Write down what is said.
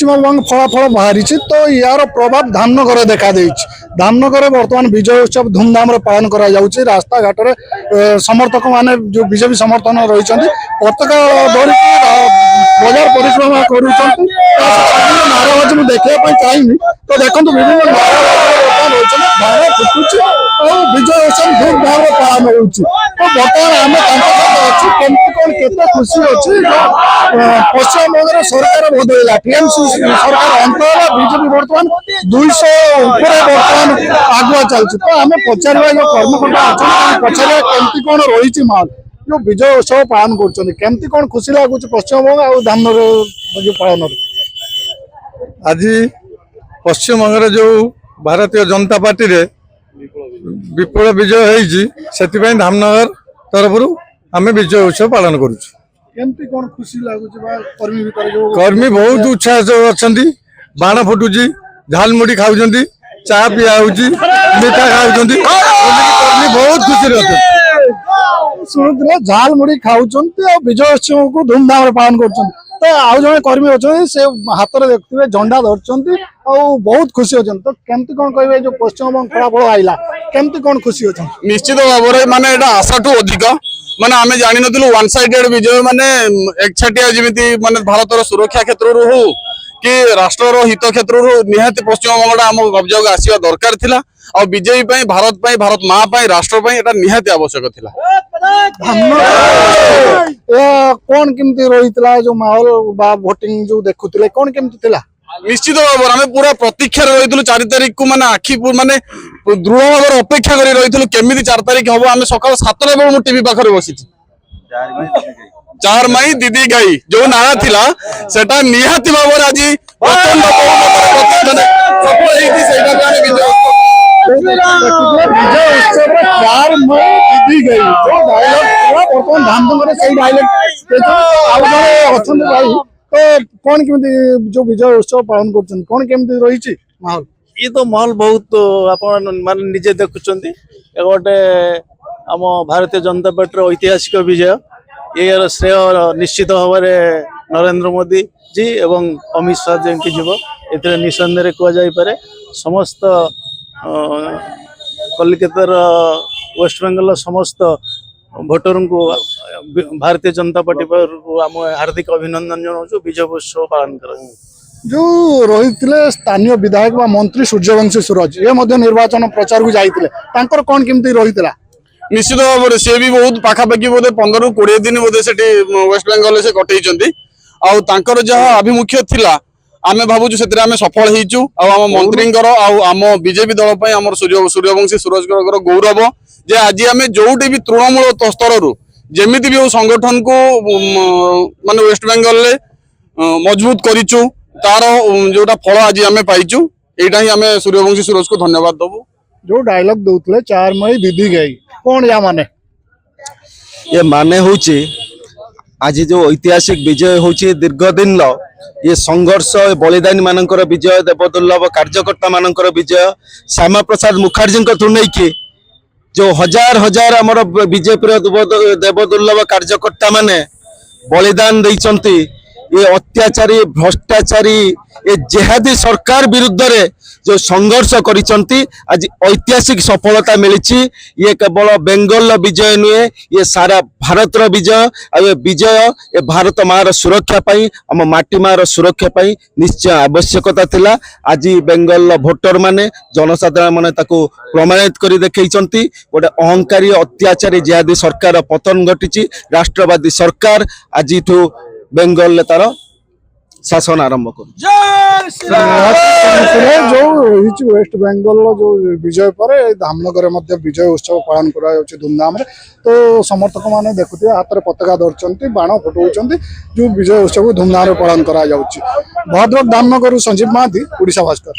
पश्चिमबंग फलाफल बाहरी तो यार प्रभाव धामनगर देखा धामनगर बर्तमान विजय उत्सव धूमधाम पालन करा रास्ता घाट समर्थक माने जो बीजेपी समर्थन रही पताका धरिक बजार परिक्रमा कर नाराबाजी मुझे देखा चाहिए तो देखो विभिन्न बाण फुटुच विजय उत्सव धूमधाम पालन हो तो बर्तमान आम कौन केते खुशी अच्छी पश्चिमबंग सरकार बदल टीएमसी सरकार अंतर बीजेपी बर्तमान 200 बर्तमान आगुआ चलती तो आम पचार जो कर्मकर्ता अच्छा पचार केमती कौन रही माहौल जो विजय उत्सव पालन करमती कौन खुशी लगुच पश्चिमबंग आ धामनगर जो पालन आज पश्चिमबंग जो भारतीय जनता पार्टी रे विपुल विजय होती धामनगर तरफ आम विजय उत्सव पालन करुँ केमती कौन खुशी लगुच कर्मी बहुत उत्साह अच्छा बाण फुटुच झालमुढ़ी खाऊ चा पिया मीठा खाऊ बहुत खुशी अच्छा शुणुले झाल मुड़ी खाऊ विजय उत्सव को धूमधाम पालन कर तो आउ जड़े कर्मी अच्छे से हाथ में देखते झंडा धरती बहुत खुशी अच्छा तो केमती कौन कहे जो पश्चिमबंग फलाफल आईला केमती कौन खुशी अच्छा निश्चित भाव में आशा ठू अधिक माने आमे जानि नथिलु वन साइडेड विजय माने एकछाटिया जेमिति माने भारतर सुरक्षा क्षेत्र हो कि राष्ट्र हित क्षेत्र निहाती पश्चिमबंगटा आम अभियोग आसवा दरकार थिला और बीजेपी भारत माँ राष्ट्र निहाती आवश्यक थिला कौन केमती रही जो माहौल बा वोटिंग जो देखुले कौन केमती थिला निश्चित भाव आम पूरा प्रतीक्षा रही 4 तारिख को माने आखि माने दृढ़ भाव अपेक्षा कर रही केमी 4 तारिख हम आम सकाल 7 बेलू टीवी पाखे बसी 4 माई दीदी गाई जो नारा थिला सेटा निहाती भाव आज कौन केमती जो विजय उत्सव पालन कर कौन केमती रही माहौल ये तो माहौल बहुत आपण माने निजे देखुचंती गोटे आम भारतीय जनता पार्टी ऐतिहासिक विजय यार श्रेय निश्चित भाव नरेंद्र मोदी जी एवं अमित शाह जी की जीव ए निसंदेह कहुपर समस्त कलिकतार वेस्ट बेंगल समस्त भोटर को भारतीय जनता पार्टी पर आम हार्दिक अभिनंदन जनाऊँ विजय उत्सव पालन कर जो रही स्थानीय विधायक व मंत्री सूर्यवंशी सूरज ये निर्वाचन प्रचार को जाते कौन केमती रही निश्चित भाव में सी भी बहुत पाखापाखि बोधे 15 ରୁ 20 दिन बोधे से वेस्ट बेंगल से कटई जहाँ आभिमुख्य थिला आमे भावुँ से सफल होइचु आम मंत्री आम बीजेपी दल आम सूर्यवंशी सूरज गौरव जे आज आम जोटी भी तृणमूल स्तर जमीती भी संगठन को माने वेस्ट बेंगल मजबूत करिचु तार जोटा फल आज आम पाइचु यहाँ ही आम सूर्यवंशी सूरज को धन्यवाद दबु जो डायलॉग दौले 4 मई दीदी गई कौन या माने ये माने होची आज जो ऐतिहासिक विजय होची दीर्घ दिन ये संघर्ष बलिदानी मानकर विजय देवदुर्लभ कार्यकर्ता मानकर विजय श्यामा प्रसाद मुखर्जी को नहीं जो हजार हजार आमर बीजेपी देवदुर्लभ कार्यकर्ता माने बलिदान देइचंती ये अत्याचारी भ्रष्टाचारी ये जेहादी सरकार विरुद्ध रे जो संघर्ष करिचंती आज ऐतिहासिक सफलता मिली ये केवल बेंगल विजय नुहे ये सारा भारत विजय ये विजय ये भारत मार सुरक्षा पाई आम माटी मार सुरक्षा पाई निश्चय आवश्यकता थिला आज बेंगल भोटर माने जनसाधारण माने ताको प्रमाणित करी देखैचंती गोटे अहंकारी अत्याचारी जेहादी सरकार पतन घटी राष्ट्रवादी सरकार आज बेंगल तार शासन आरंभ कर जो वेस्ट बेंगल जो विजय पर धामनगर विजय उत्सव पालन कर धूमधाम तो समर्थक माने देखुते हाथ में पताका धरती बाण फुटाऊँ जो विजय उत्सव धूमधाम पालन कर भद्रक धामनगर संजीव महांती ओडिशा भास्कर।